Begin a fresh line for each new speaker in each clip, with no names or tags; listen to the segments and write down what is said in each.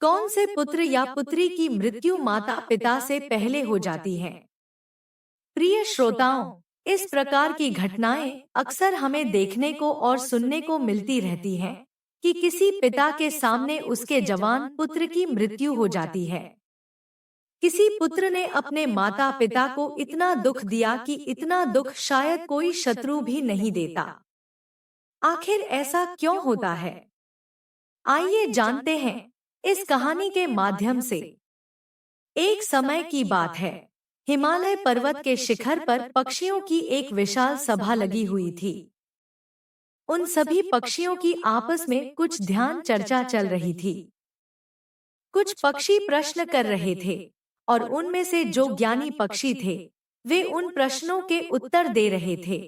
कौन से पुत्र या पुत्री की मृत्यु माता पिता से पहले हो जाती है? प्रिय श्रोताओं, इस प्रकार की घटनाएं अक्सर हमें देखने को और सुनने को मिलती रहती हैं कि किसी पिता के सामने उसके जवान पुत्र की मृत्यु हो जाती है। किसी पुत्र ने अपने माता पिता को इतना दुख दिया कि इतना दुख शायद कोई शत्रु भी नहीं देता। आखिर ऐसा क्यों होता है? आइए जानते हैं इस कहानी के माध्यम से। एक समय की बात है, हिमालय पर्वत के शिखर पर पक्षियों की एक विशाल सभा लगी हुई थी। उन सभी पक्षियों की आपस में कुछ ध्यान चर्चा चल रही थी। कुछ पक्षी प्रश्न कर रहे थे और उनमें से जो ज्ञानी पक्षी थे वे उन प्रश्नों के उत्तर दे रहे थे।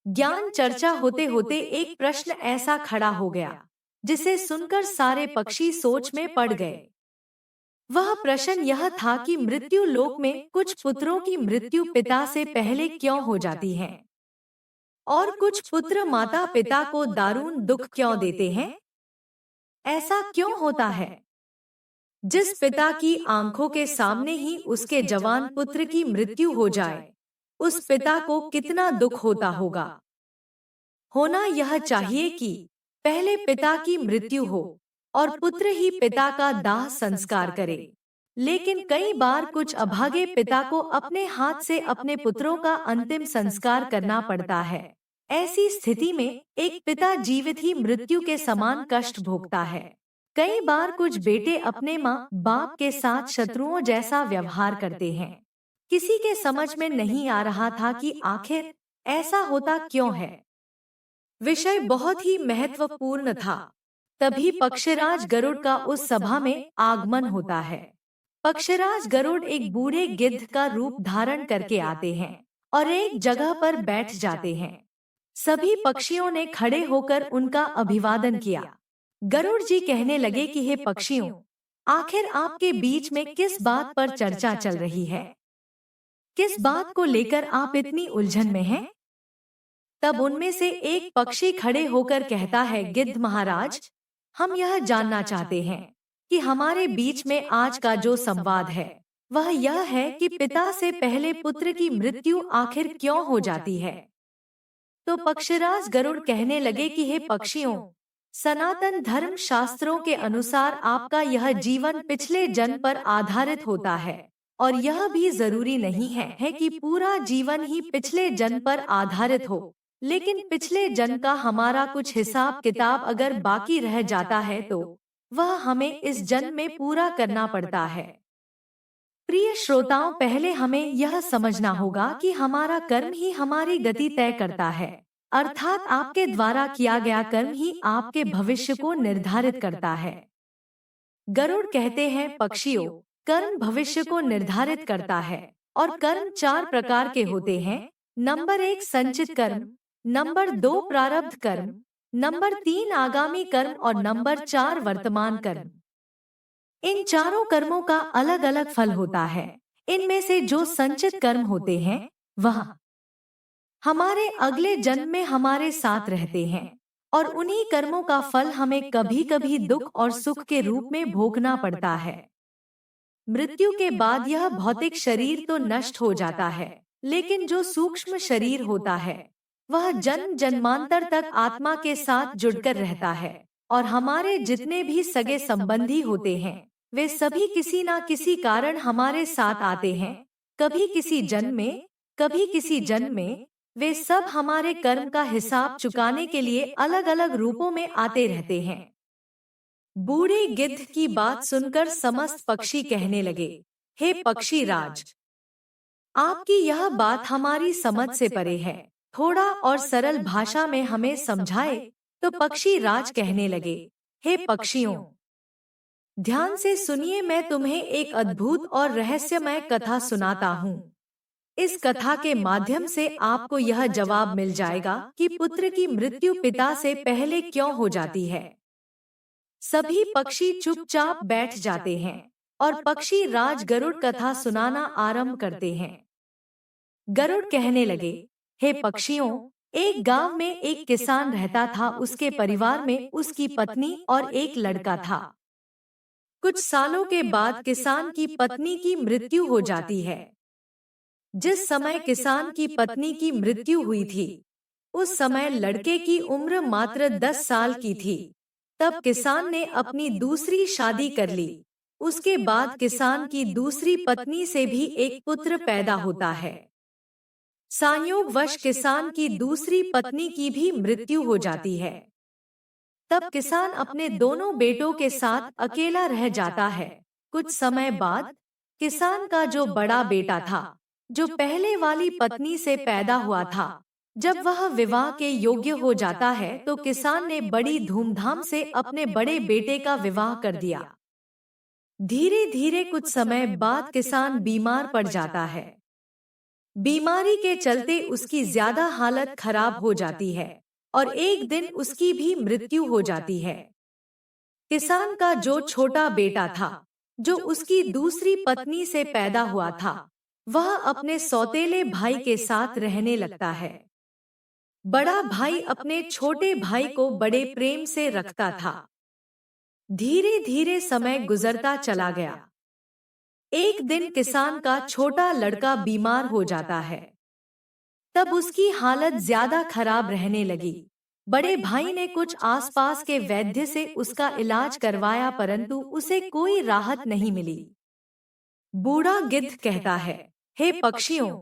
ज्ञान चर्चा होते होते एक प्रश्न ऐसा खड़ा हो गया जिसे सुनकर सारे पक्षी सोच में पड़ गए। वह प्रश्न यह था कि मृत्यु लोक में कुछ पुत्रों की मृत्यु पिता से पहले क्यों हो जाती है और कुछ पुत्र माता पिता को दारुण दुख क्यों देते हैं? ऐसा क्यों होता है? जिस पिता की आंखों के सामने ही उसके जवान पुत्र की मृत्यु हो जाए, उस पिता को कितना दुख होता होगा। होना यह चाहिए कि पहले पिता की मृत्यु हो और पुत्र ही पिता का दाह संस्कार करे। लेकिन कई बार कुछ अभागे पिता को अपने हाथ से अपने पुत्रों का अंतिम संस्कार करना पड़ता है। ऐसी स्थिति में एक पिता जीवित ही मृत्यु के समान कष्ट भोगता है। कई बार कुछ बेटे अपने माँ बाप के साथ शत्रुओं जैसा व्यवहार करते हैं। किसी के समझ में नहीं आ रहा था कि आखिर ऐसा होता क्यों है। विषय बहुत ही महत्वपूर्ण था। तभी पक्षीराज गरुड़ का उस सभा में आगमन होता है। पक्षीराज गरुड़ एक बूढ़े गिद्ध का रूप धारण करके आते हैं और एक जगह पर बैठ जाते हैं। सभी पक्षियों ने खड़े होकर उनका अभिवादन किया। गरुड़ जी कहने लगे कि हे पक्षियों, आखिर आपके बीच में किस बात पर चर्चा चल रही है? किस बात को लेकर आप इतनी उलझन में हैं? तब उनमें से एक पक्षी खड़े होकर कहता है, गिद्ध महाराज, हम यह जानना चाहते हैं कि हमारे बीच में आज का जो संवाद है वह यह है कि पिता से पहले पुत्र की मृत्यु आखिर क्यों हो जाती है। तो पक्षीराज गरुड़ कहने लगे कि हे पक्षियों, सनातन धर्म शास्त्रों के अनुसार आपका यह जीवन पिछले जन्म पर आधारित होता है और यह भी जरूरी नहीं है कि पूरा जीवन ही पिछले जन्म पर आधारित हो, लेकिन पिछले जन्म का हमारा कुछ हिसाब किताब अगर बाकी रह जाता है तो वह हमें इस जन्म में पूरा करना पड़ता है। प्रिय श्रोताओं, पहले हमें यह समझना होगा कि हमारा कर्म ही हमारी गति तय करता है, अर्थात आपके द्वारा किया गया कर्म ही आपके भविष्य को निर्धारित करता है। गरुड़ कहते हैं, पक्षियों, कर्म भविष्य को निर्धारित करता है और कर्म 4 प्रकार के होते हैं। नंबर 1 संचित कर्म, नंबर 2 प्रारब्ध कर्म, नंबर 3 आगामी कर्म और नंबर 4 वर्तमान कर्म। इन चारों कर्मों का अलग अलग फल होता है। इनमें से जो संचित कर्म होते हैं वह हमारे अगले जन्म में हमारे साथ रहते हैं और उन्हीं कर्मों का फल हमें कभी कभी दुख और सुख के रूप में भोगना पड़ता है। मृत्यु के बाद यह भौतिक शरीर तो नष्ट हो जाता है, लेकिन जो सूक्ष्म शरीर होता है वह जन्म जन्मांतर तक आत्मा के साथ जुड़कर रहता है और हमारे जितने भी सगे संबंधी होते हैं वे सभी किसी ना किसी कारण हमारे साथ आते हैं। कभी किसी जन्म में, कभी किसी जन्म में वे सब हमारे कर्म का हिसाब चुकाने के लिए अलग अलग रूपों में आते रहते हैं। बूढ़े गिद्ध की बात सुनकर समस्त पक्षी कहने लगे, हे पक्षी राज, आपकी यह बात हमारी समझ से परे है, थोड़ा और सरल भाषा में हमें समझाए। तो पक्षी राज कहने लगे, हे पक्षियों, ध्यान से सुनिए, मैं तुम्हें एक अद्भुत और रहस्यमय कथा सुनाता हूँ। इस कथा के माध्यम से आपको यह जवाब मिल जाएगा कि पुत्र की मृत्यु पिता से पहले क्यों हो जाती है। सभी पक्षी चुपचाप बैठ जाते हैं और पक्षी राज गरुड़ कथा सुनाना आरंभ करते हैं। गरुड़ कहने लगे, हे पक्षियों, एक गांव में एक किसान रहता था। उसके परिवार में उसकी पत्नी और एक लड़का था। कुछ सालों के बाद किसान की पत्नी की मृत्यु हो जाती है। जिस समय किसान की पत्नी की मृत्यु हुई थी, उस समय लड़के की उम्र मात्र 10 साल की थी। तब किसान ने अपनी दूसरी शादी कर ली। उसके बाद किसान की दूसरी पत्नी से भी एक पुत्र पैदा होता है। संयोगवश किसान की दूसरी पत्नी की भी मृत्यु हो जाती है। तब किसान अपने दोनों बेटों के साथ अकेला रह जाता है। कुछ समय बाद किसान का जो बड़ा बेटा था, जो पहले वाली पत्नी से पैदा हुआ था, जब वह विवाह के योग्य हो जाता है तो किसान ने बड़ी धूमधाम से अपने बड़े बेटे का विवाह कर दिया। धीरे धीरे कुछ समय बाद किसान बीमार पड़ जाता है। बीमारी के चलते उसकी ज्यादा हालत खराब हो जाती है और एक दिन उसकी भी मृत्यु हो जाती है। किसान का जो छोटा बेटा था, जो उसकी दूसरी पत्नी से पैदा हुआ था, वह अपने सौतेले भाई के साथ रहने लगता है। बड़ा भाई अपने छोटे भाई को बड़े प्रेम से रखता था। धीरे धीरे समय गुजरता चला गया। एक दिन किसान का छोटा लड़का बीमार हो जाता है। तब उसकी हालत ज्यादा खराब रहने लगी। बड़े भाई ने कुछ आसपास के वैद्य से उसका इलाज करवाया, परंतु उसे कोई राहत नहीं मिली। बूढ़ा गिद्ध कहता है, हे पक्षियों,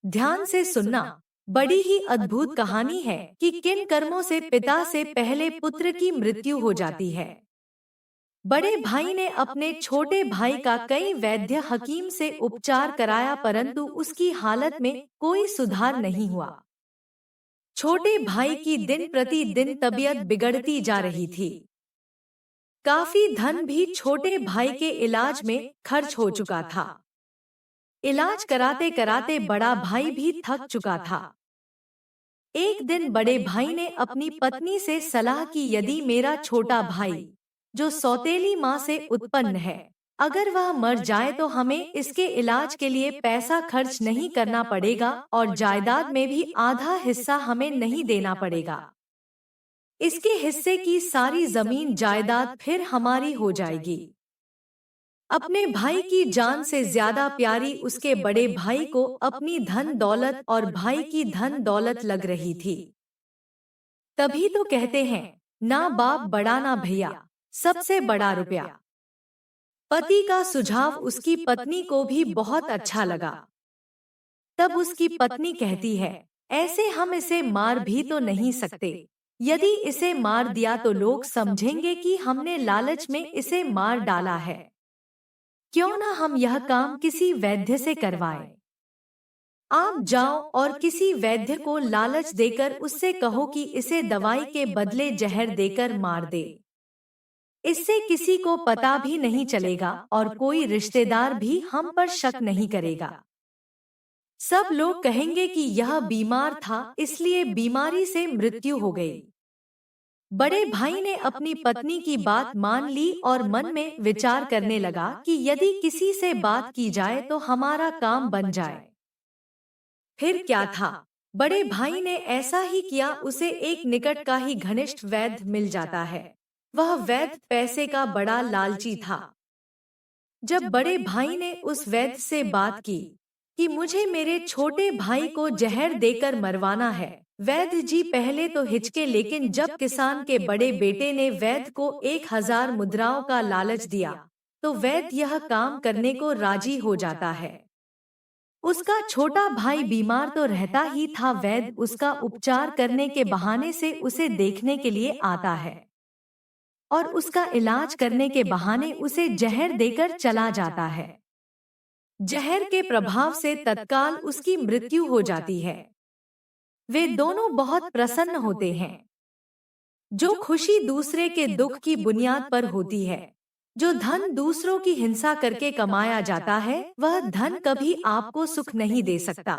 ध्यान से सुनना। बड़ी ही अद्भुत कहानी है कि किन कर्मों से पिता से पहले पुत्र की मृत्यु हो जाती है। बड़े भाई ने अपने छोटे भाई का कई वैद्य हकीम से उपचार कराया, परंतु उसकी हालत में कोई सुधार नहीं हुआ। छोटे भाई की दिन प्रतिदिन तबीयत बिगड़ती जा रही थी। काफी धन भी छोटे भाई के इलाज में खर्च हो चुका था। इलाज कराते कराते बड़ा भाई भी थक चुका था। एक दिन बड़े भाई ने अपनी पत्नी से सलाह की, यदि मेरा छोटा भाई, जो सौतेली माँ से उत्पन्न है, अगर वह मर जाए तो हमें इसके इलाज के लिए पैसा खर्च नहीं करना पड़ेगा और जायदाद में भी आधा हिस्सा हमें नहीं देना पड़ेगा। इसके हिस्से की सारी जमीन जायदाद फिर हमारी हो जाएगी। अपने भाई की जान से ज्यादा प्यारी उसके बड़े भाई को अपनी धन दौलत और भाई की धन दौलत लग रही थी। तभी तो कहते हैं, ना बाप बड़ा ना भैया, सबसे बड़ा रुपया। पति का सुझाव उसकी पत्नी को भी बहुत अच्छा लगा। तब उसकी पत्नी कहती है, ऐसे हम इसे मार भी तो नहीं सकते। यदि इसे मार दिया तो लोग समझेंगे कि हमने लालच में इसे मार डाला है। क्यों ना हम यह काम किसी वैद्य से करवाएं। आप जाओ और किसी वैद्य को लालच देकर उससे कहो कि इसे दवाई के बदले जहर देकर मार दे। इससे किसी को पता भी नहीं चलेगा और कोई रिश्तेदार भी हम पर शक नहीं करेगा। सब लोग कहेंगे कि यह बीमार था, इसलिए बीमारी से मृत्यु हो गई। बड़े भाई ने अपनी पत्नी की बात मान ली और मन में विचार करने लगा कि यदि किसी से बात की जाए तो हमारा काम बन जाए। फिर क्या था, बड़े भाई ने ऐसा ही किया। उसे एक निकट का ही घनिष्ठ वैद्य मिल जाता है। वह वैद्य पैसे का बड़ा लालची था। जब बड़े भाई ने उस वैद्य से बात की कि मुझे मेरे छोटे भाई को जहर देकर मरवाना है, वैद्य जी पहले तो हिचके, लेकिन जब किसान के बड़े बेटे ने वैद्य को 1000 मुद्राओं का लालच दिया तो वैद्य यह काम करने को राजी हो जाता है। उसका छोटा भाई बीमार तो रहता ही था, वैद्य उसका उपचार करने के बहाने से उसे देखने के लिए आता है और उसका इलाज करने के बहाने उसे जहर देकर चला जाता है। जहर के प्रभाव से तत्काल उसकी मृत्यु हो जाती है। वे दोनों बहुत प्रसन्न होते हैं। जो खुशी दूसरे के दुख की बुनियाद पर होती है, जो धन दूसरों की हिंसा करके कमाया जाता है, वह धन कभी आपको सुख नहीं दे सकता।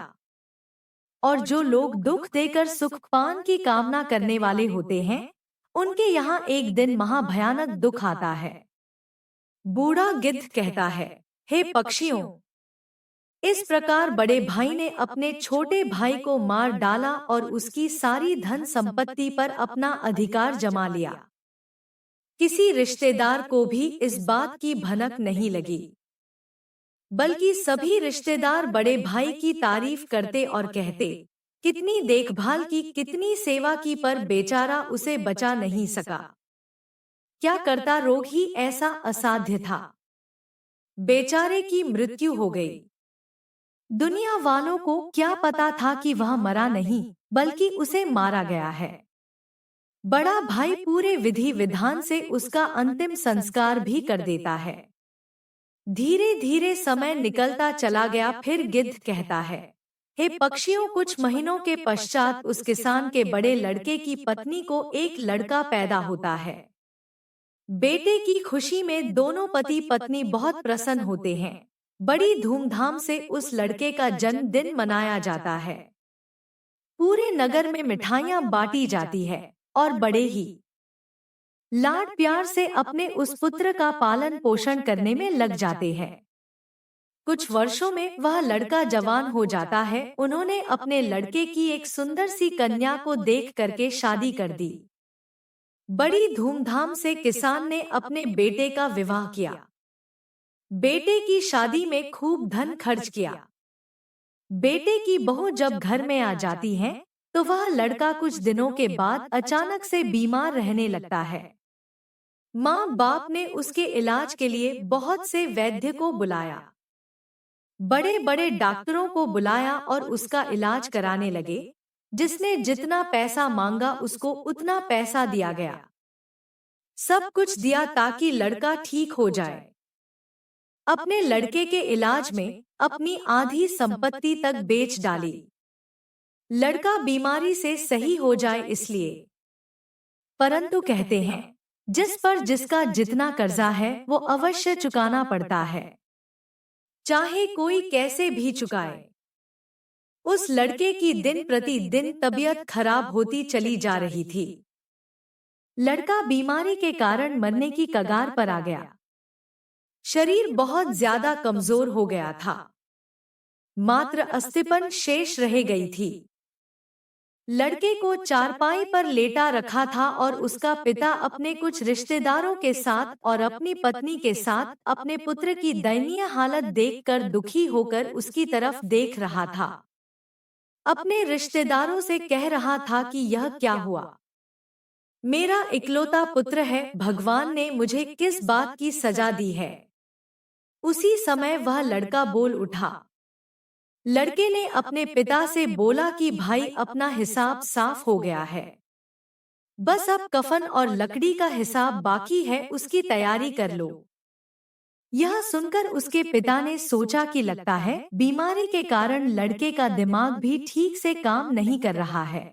और जो लोग दुख देकर सुख पाने की कामना करने वाले होते हैं, उनके यहाँ एक दिन महाभयानक दुख आता है। बूढ़ा गिद्ध कहता है, हे पक्षियों, इस प्रकार बड़े भाई ने अपने छोटे भाई को मार डाला और उसकी सारी धन संपत्ति पर अपना अधिकार जमा लिया। किसी रिश्तेदार को भी इस बात की भनक नहीं लगी, बल्कि सभी रिश्तेदार बड़े भाई की तारीफ करते और कहते, कितनी देखभाल की, कितनी सेवा की, पर बेचारा उसे बचा नहीं सका। क्या करता, रोग ही ऐसा असाध्य था। बेचारे की मृत्यु हो गई। दुनिया वालों को क्या पता था कि वह मरा नहीं, बल्कि उसे मारा गया है। बड़ा भाई पूरे विधि विधान से उसका अंतिम संस्कार भी कर देता है। धीरे धीरे समय निकलता चला गया। फिर गिद्ध कहता है, हे पक्षियों, कुछ महीनों के पश्चात उस किसान के बड़े लड़के की पत्नी को एक लड़का पैदा होता है। बेटे की खुशी में दोनों पति पत्नी बहुत प्रसन्न होते हैं। बड़ी धूमधाम से उस लड़के का जन्मदिन मनाया जाता है। पूरे नगर में मिठाइयां बांटी जाती है और बड़े ही लाड प्यार से अपने उस पुत्र का पालन पोषण करने में लग जाते हैं। कुछ वर्षों में वह लड़का जवान हो जाता है। उन्होंने अपने लड़के की एक सुंदर सी कन्या को देख करके शादी कर दी। बड़ी धूमधाम से किसान ने अपने बेटे का विवाह किया। बेटे की शादी में खूब धन खर्च किया। बेटे की बहू जब घर में आ जाती है तो वह लड़का कुछ दिनों के बाद अचानक से बीमार रहने लगता है। माँ बाप ने उसके इलाज के लिए बहुत से वैद्य को बुलाया, बड़े बड़े डॉक्टरों को बुलाया और उसका इलाज कराने लगे। जिसने जितना पैसा मांगा उसको उतना पैसा दिया गया। सब कुछ दिया ताकि लड़का ठीक हो जाए। अपने लड़के के इलाज में अपनी आधी संपत्ति तक बेच डाली। लड़का बीमारी से सही हो जाए इसलिए। परंतु कहते हैं, जिस पर जिसका जितना कर्जा है वो अवश्य चुकाना पड़ता है, चाहे कोई कैसे भी चुकाए। उस लड़के की दिन प्रतिदिन तबीयत खराब होती चली जा रही थी। लड़का बीमारी के कारण मरने की कगार पर आ गया। शरीर बहुत ज्यादा कमजोर हो गया था। मात्र अस्थिपन शेष रह गई थी। लड़के को चारपाई पर लेटा रखा था और उसका पिता अपने कुछ रिश्तेदारों के साथ और अपनी पत्नी के साथ अपने पुत्र की दयनीय हालत देखकर दुखी होकर उसकी तरफ देख रहा था। अपने रिश्तेदारों से कह रहा था कि यह क्या हुआ। मेरा इकलौता पुत्र है, भगवान ने मुझे किस बात की सजा दी है। उसी समय वह लड़का बोल उठा। लड़के ने अपने पिता से बोला कि भाई, अपना हिसाब साफ हो गया है, बस अब कफन और लकड़ी का हिसाब बाकी है, उसकी तैयारी कर लो। यह सुनकर उसके पिता ने सोचा कि लगता है बीमारी के कारण लड़के का दिमाग भी ठीक से काम नहीं कर रहा है।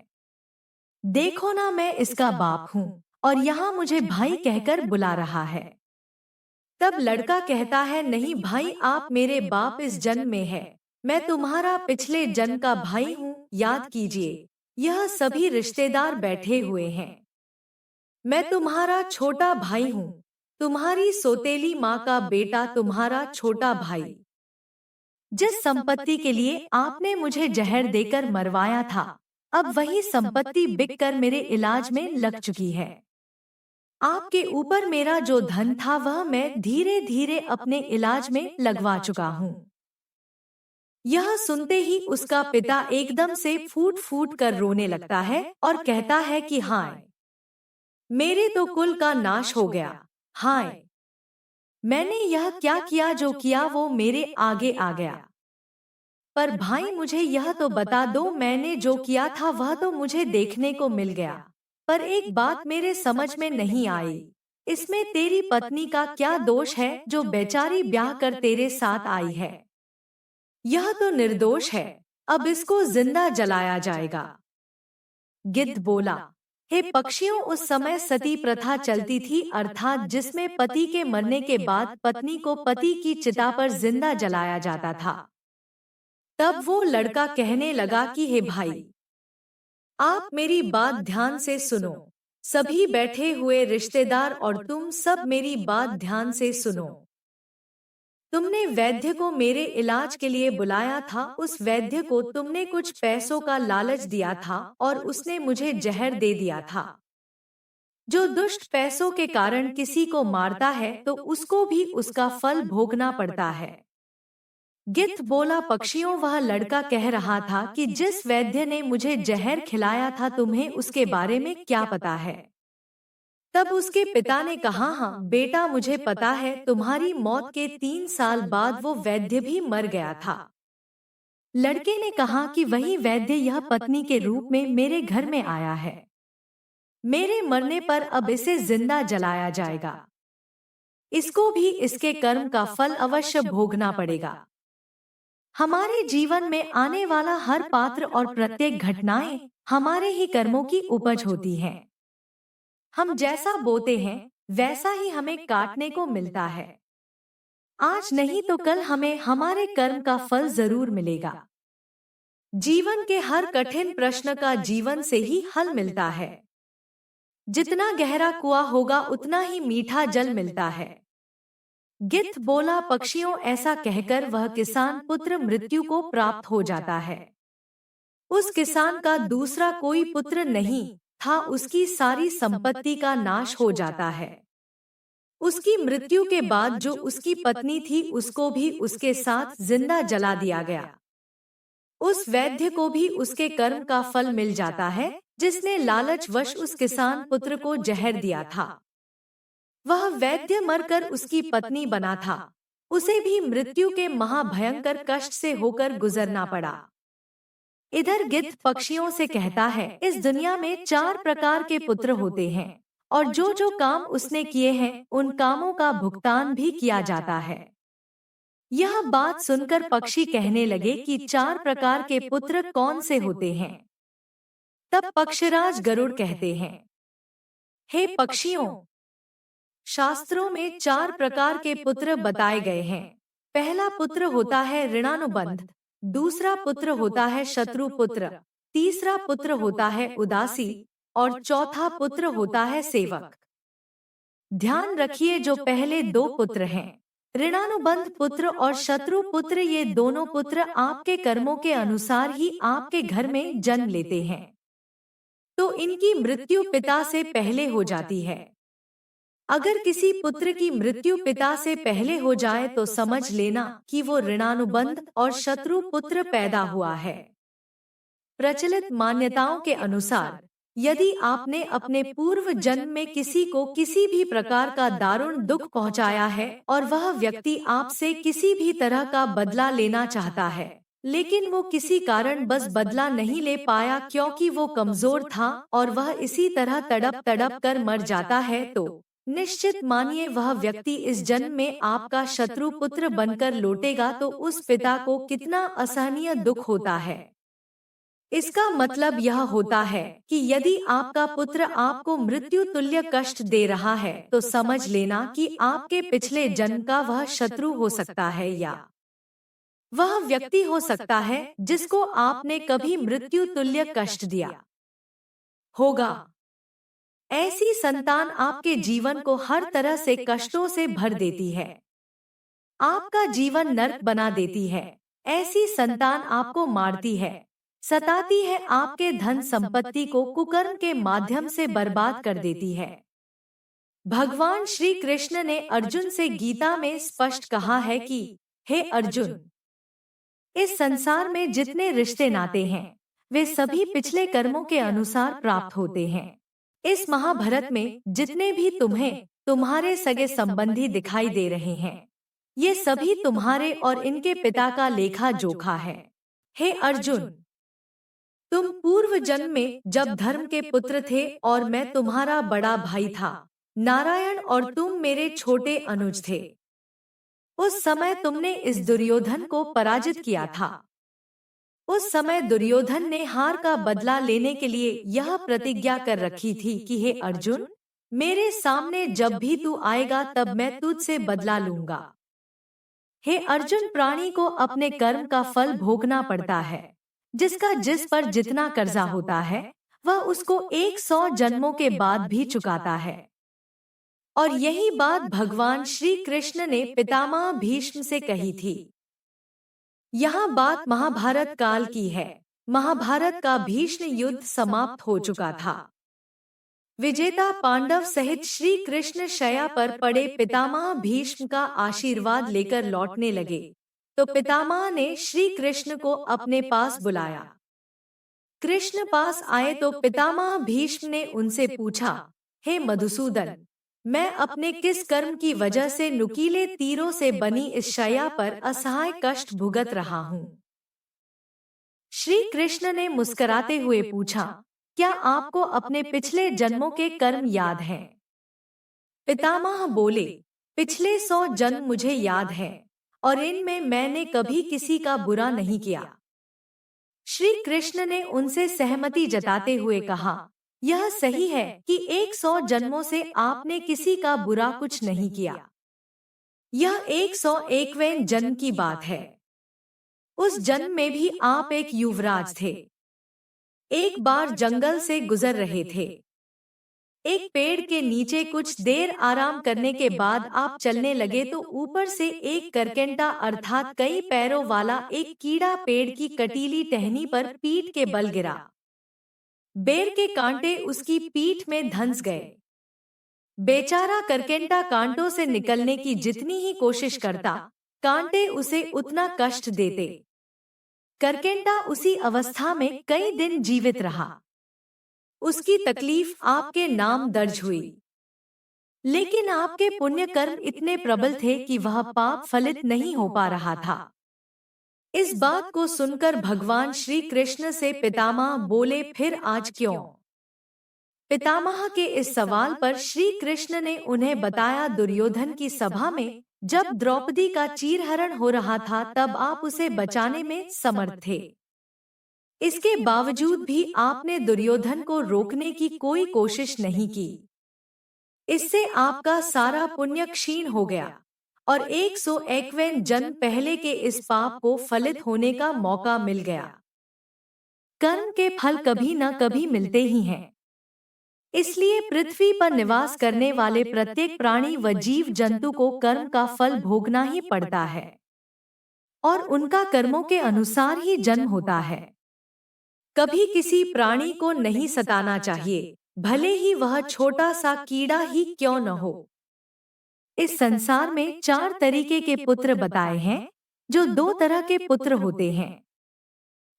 देखो ना, मैं इसका बाप हूँ और यहाँ मुझे भाई कहकर बुला रहा है। तब लड़का कहता है, नहीं भाई, आप मेरे बाप इस जन्म में है, मैं तुम्हारा पिछले जन्म का भाई हूँ, याद कीजिए। यह सभी रिश्तेदार बैठे हुए हैं। मैं तुम्हारा छोटा भाई हूँ, तुम्हारी सौतेली माँ का बेटा, तुम्हारा छोटा भाई। जिस संपत्ति के लिए आपने मुझे जहर देकर मरवाया था, अब वही संपत्ति बिककर मेरे इलाज में लग चुकी है। आपके ऊपर मेरा जो धन था वह मैं धीरे धीरे अपने इलाज में लगवा चुका हूँ। यह सुनते ही उसका पिता एकदम से फूट फूट कर रोने लगता है और कहता है कि हाय, मेरे तो कुल का नाश हो गया। हाय, मैंने यह क्या किया, जो किया वो मेरे आगे आ गया। पर भाई, मुझे यह तो बता दो, मैंने जो किया था वह तो मुझे देखने को मिल गया, पर एक बात मेरे समझ में नहीं आई, इसमें तेरी पत्नी का क्या दोष है जो बेचारी ब्याह कर तेरे साथ आई है। यह तो निर्दोष है, अब इसको जिंदा जलाया जाएगा। गिद्ध बोला, हे पक्षियों, उस समय सती प्रथा चलती थी, अर्थात जिसमें पति के मरने के बाद पत्नी को पति की चिता पर जिंदा जलाया जाता था। तब वो लड़का कहने लगा कि हे भाई, आप मेरी बात ध्यान से सुनो। सभी बैठे हुए रिश्तेदार और तुम सब मेरी बात ध्यान से सुनो। तुमने वैद्य को मेरे इलाज के लिए बुलाया था, उस वैद्य को तुमने कुछ पैसों का लालच दिया था और उसने मुझे जहर दे दिया था। जो दुष्ट पैसों के कारण किसी को मारता है तो उसको भी उसका फल भोगना पड़ता है। गिद्ध बोला, पक्षियों, वह लड़का कह रहा था कि जिस वैद्य ने मुझे जहर खिलाया था तुम्हें उसके बारे में क्या पता है? तब उसके पिता ने कहा, हाँ बेटा, मुझे पता है, तुम्हारी मौत के 3 साल बाद वो वैद्य भी मर गया था। लड़के ने कहा कि वही वैद्य यह पत्नी के रूप में मेरे घर में आया है। मेरे मरने पर अब इसे जिंदा जलाया जाएगा। इसको भी इसके कर्म का फल अवश्य भोगना पड़ेगा। हमारे जीवन में आने वाला हर पात्र और प्रत्येक घटनाएं हमारे ही कर्मों की उपज होती हैं। हम जैसा बोते हैं वैसा ही हमें काटने को मिलता है। आज नहीं तो कल हमें हमारे कर्म का फल जरूर मिलेगा। जीवन के हर कठिन प्रश्न का जीवन से ही हल मिलता है। जितना गहरा कुआं होगा उतना ही मीठा जल मिलता है। गिद्ध बोला, पक्षियों, ऐसा कहकर वह किसान पुत्र मृत्यु को प्राप्त हो जाता है। उस किसान का दूसरा कोई पुत्र नहीं था, उसकी सारी संपत्ति का नाश हो जाता है। उसकी मृत्यु के बाद जो उसकी पत्नी थी उसको भी उसके साथ जिंदा जला दिया गया। उस वैद्य को भी उसके कर्म का फल मिल जाता है जिसने लालचवश उस किसान पुत्र को जहर दिया था। वह वैद्य मरकर उसकी पत्नी बना था, उसे भी मृत्यु के महाभयंकर कष्ट से होकर गुजरना पड़ा। इधर गिद्ध पक्षियों से कहता है, इस दुनिया में 4 प्रकार के पुत्र होते हैं और जो जो काम उसने किए हैं उन कामों का भुगतान भी किया जाता है। यह बात सुनकर पक्षी कहने लगे कि 4 प्रकार के पुत्र कौन से होते हैं? तब पक्षराज गरुड़ कहते हैं, हे पक्षियों, शास्त्रों में 4 प्रकार के पुत्र बताए गए हैं। पहला पुत्र होता है ऋणानुबंध, दूसरा पुत्र होता है शत्रु पुत्र, तीसरा पुत्र होता है उदासी और चौथा पुत्र होता है सेवक। ध्यान रखिए, जो पहले 2 पुत्र हैं, ऋणानुबंध पुत्र और शत्रु पुत्र, ये दोनों पुत्र आपके कर्मों के अनुसार ही आपके घर में जन्म लेते हैं, तो इनकी मृत्यु पिता से पहले हो जाती है। अगर किसी पुत्र की मृत्यु पिता से पहले हो जाए तो समझ लेना कि वो ऋणानुबंध और शत्रु पुत्र पैदा हुआ है। प्रचलित मान्यताओं के अनुसार यदि आपने अपने पूर्व जन्म में किसी को किसी भी प्रकार का दारुण दुख पहुंचाया है और वह व्यक्ति आपसे किसी भी तरह का बदला लेना चाहता है, लेकिन वो किसी कारण बस बदला नहीं ले पाया क्योंकि वो कमजोर था और वह इसी तरह तड़प तड़प कर मर जाता है, तो निश्चित मानिए वह व्यक्ति इस जन्म में आपका शत्रु पुत्र बनकर लौटेगा। तो उस पिता को कितना असहनीय दुख होता है। इसका मतलब यह होता है कि यदि आपका पुत्र आपको मृत्यु तुल्य कष्ट दे रहा है तो समझ लेना कि आपके पिछले जन्म का वह शत्रु हो सकता है या वह व्यक्ति हो सकता है जिसको आपने कभी मृत्यु तुल्य कष्ट दिया होगा। ऐसी संतान आपके जीवन को हर तरह से कष्टों से भर देती है, आपका जीवन नर्क बना देती है। ऐसी संतान आपको मारती है, सताती है, आपके धन संपत्ति को कुकर्म के माध्यम से बर्बाद कर देती है। भगवान श्री कृष्ण ने अर्जुन से गीता में स्पष्ट कहा है कि हे अर्जुन, इस संसार में जितने रिश्ते नाते हैं वे सभी पिछले कर्मों के अनुसार प्राप्त होते हैं। इस महाभारत में जितने भी तुम्हें तुम्हारे सगे संबंधी दिखाई दे रहे हैं, ये सभी तुम्हारे और इनके पिता का लेखा जोखा है। हे अर्जुन, तुम पूर्व जन्म में जब धर्म के पुत्र थे और मैं तुम्हारा बड़ा भाई था नारायण और तुम मेरे छोटे अनुज थे, उस समय तुमने इस दुर्योधन को पराजित किया था। उस समय दुर्योधन ने हार का बदला लेने के लिए यह प्रतिज्ञा कर रखी थी कि हे अर्जुन, मेरे सामने जब भी तू आएगा तब मैं तुझसे बदला लूंगा। हे अर्जुन, प्राणी को अपने कर्म का फल भोगना पड़ता है। जिसका जिस पर जितना कर्जा होता है वह उसको 100 जन्मों के बाद भी चुकाता है। और यही बात भगवान श्री कृष्ण ने पितामह भीष्म से कही थी। यहाँ बात महाभारत काल की है। महाभारत का भीष्म युद्ध समाप्त हो चुका था। विजेता पांडव सहित श्री कृष्ण शया पर पड़े पितामह भीष्म का आशीर्वाद लेकर लौटने लगे, तो पितामह ने श्री कृष्ण को अपने पास बुलाया। कृष्ण पास आए तो पितामह भीष्म ने उनसे पूछा, हे मधुसूदन, मैं अपने किस कर्म की वजह से नुकीले तीरों से बनी इस शैया पर असहाय कष्ट भुगत रहा हूँ? श्री कृष्ण ने मुस्कुराते हुए पूछा, क्या आपको अपने पिछले जन्मों के कर्म याद हैं? पितामह बोले, पिछले 100 जन्म मुझे याद है और इनमें मैंने कभी किसी का बुरा नहीं किया। श्री कृष्ण ने उनसे सहमति जताते हुए कहा, यह सही है कि 100 जन्मों से आपने किसी का बुरा कुछ नहीं किया। यह 101वें जन्म की बात है। उस जन्म में भी आप एक युवराज थे। एक बार जंगल से गुजर रहे थे। एक पेड़ के नीचे कुछ देर आराम करने के बाद आप चलने लगे तो ऊपर से एक करकेंटा अर्थात कई पैरों वाला एक कीड़ा पेड़ की कटीली टहनी पर पीठ के बल गिरा। बेर के कांटे उसकी पीठ में धंस गए। बेचारा करकेंटा कांटों से निकलने की जितनी ही कोशिश करता, कांटे उसे उतना कष्ट देते। करकेंटा उसी अवस्था में कई दिन जीवित रहा। उसकी तकलीफ आपके नाम दर्ज हुई, लेकिन आपके पुण्य कर्म इतने प्रबल थे कि वह पाप फलित नहीं हो पा रहा था। इस बात को सुनकर भगवान श्री कृष्ण से पितामह बोले, फिर आज क्यों? पितामह के इस सवाल पर श्री कृष्ण ने उन्हें बताया, दुर्योधन की सभा में जब द्रौपदी का चीरहरण हो रहा था तब आप उसे बचाने में समर्थ थे। इसके बावजूद भी आपने दुर्योधन को रोकने की कोई कोशिश नहीं की। इससे आपका सारा पुण्य क्षीण हो गया और 101वें जन्म पहले के इस पाप को फलित होने का मौका मिल गया। कर्म के फल कभी न कभी मिलते ही हैं। इसलिए पृथ्वी पर निवास करने वाले प्रत्येक प्राणी व जीव जंतु को कर्म का फल भोगना ही पड़ता है और उनका कर्मों के अनुसार ही जन्म होता है। कभी किसी प्राणी को नहीं सताना चाहिए, भले ही वह छोटा सा कीड़ा ही क्यों न हो। इस संसार में 4 तरीके के पुत्र बताए हैं, जो 2 तरह के पुत्र होते हैं,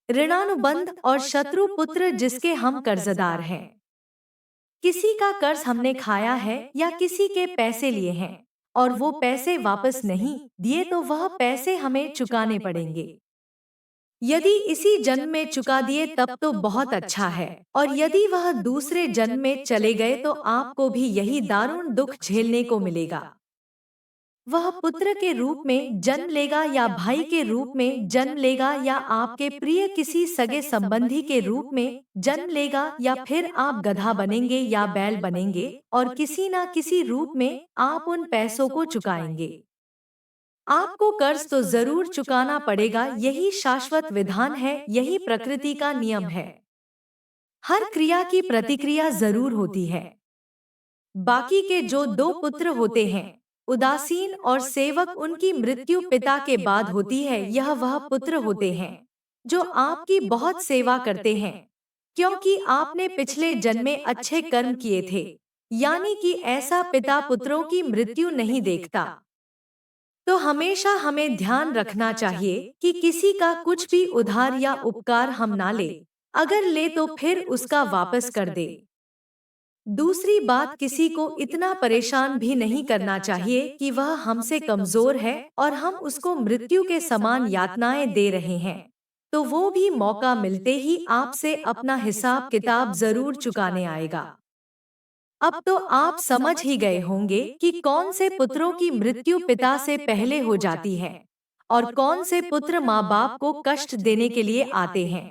ऋणानुबंध और शत्रु पुत्र, जिसके हम कर्जदार हैं। किसी का कर्ज हमने खाया है या किसी के पैसे लिए हैं और वो पैसे वापस नहीं दिए तो वह पैसे हमें चुकाने पड़ेंगे। यदि इसी जन्म में चुका दिए तब तो बहुत अच्छा है, और यदि वह दूसरे जन्म में चले गए तो आपको भी यही दारुण दुख झेलने को मिलेगा। वह पुत्र के रूप में जन्म लेगा या भाई के रूप में जन्म लेगा या आपके प्रिय किसी सगे संबंधी के रूप में जन्म लेगा, या फिर आप गधा बनेंगे या बैल बनेंगे और किसी न किसी रूप में आप उन पैसों को चुकाएंगे। आपको कर्ज तो जरूर चुकाना पड़ेगा, यही शाश्वत विधान है, यही प्रकृति का नियम है। हर क्रिया की प्रतिक्रिया जरूर होती है। बाकी के जो 2 पुत्र होते हैं, उदासीन और सेवक, उनकी मृत्यु पिता के बाद होती है। यह वह पुत्र होते हैं जो आपकी बहुत सेवा करते हैं, क्योंकि आपने पिछले जन्म में अच्छे कर्म किए थे। यानी कि ऐसा पिता पुत्रों की मृत्यु नहीं देखता। तो हमेशा हमें ध्यान रखना चाहिए कि किसी का कुछ भी उधार या उपकार हम ना ले, अगर ले तो फिर उसका वापस कर दे। दूसरी बात, किसी को इतना परेशान भी नहीं करना चाहिए कि वह हमसे कमजोर है और हम उसको मृत्यु के समान यातनाएं दे रहे हैं, तो वो भी मौका मिलते ही आपसे अपना हिसाब किताब जरूर चुकाने आएगा। अब तो आप समझ ही गए होंगे कि कौन से पुत्रों की मृत्यु पिता से पहले हो जाती है और कौन से पुत्र माँ बाप को कष्ट देने के लिए आते हैं।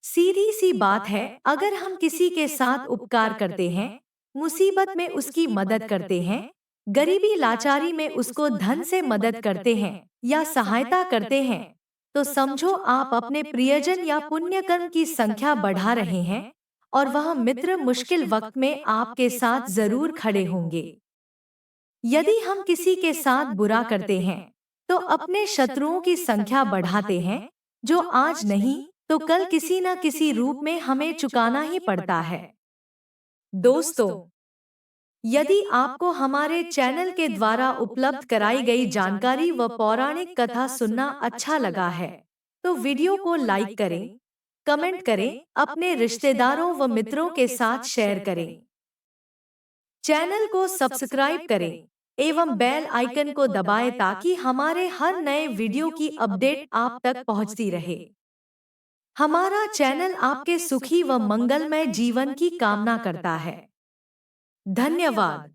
सीधी सी बात है, अगर हम किसी के साथ उपकार करते हैं, मुसीबत में उसकी मदद करते हैं, गरीबी लाचारी में उसको धन से मदद करते हैं या सहायता करते हैं, तो समझो आप अपने प्रियजन या पुण्य कर्म की संख्या बढ़ा रहे हैं और वह मित्र मुश्किल वक्त में आपके साथ जरूर खड़े होंगे। यदि हम किसी के साथ बुरा करते हैं तो अपने शत्रुओं की संख्या बढ़ाते हैं, जो आज नहीं तो कल किसी न किसी रूप में हमें चुकाना ही पड़ता है। दोस्तों, यदि आपको हमारे चैनल के द्वारा उपलब्ध कराई गई जानकारी व पौराणिक कथा सुनना अच्छा लगा है, तो वीडियो को लाइक करें, कमेंट करें, अपने रिश्तेदारों व मित्रों के साथ शेयर करें। चैनल को सब्सक्राइब करें एवं बेल आइकन को दबाएं ताकि हमारे हर नए वीडियो की अपडेट आप तक पहुंचती रहे। हमारा चैनल आपके सुखी व मंगलमय जीवन की कामना करता है। धन्यवाद।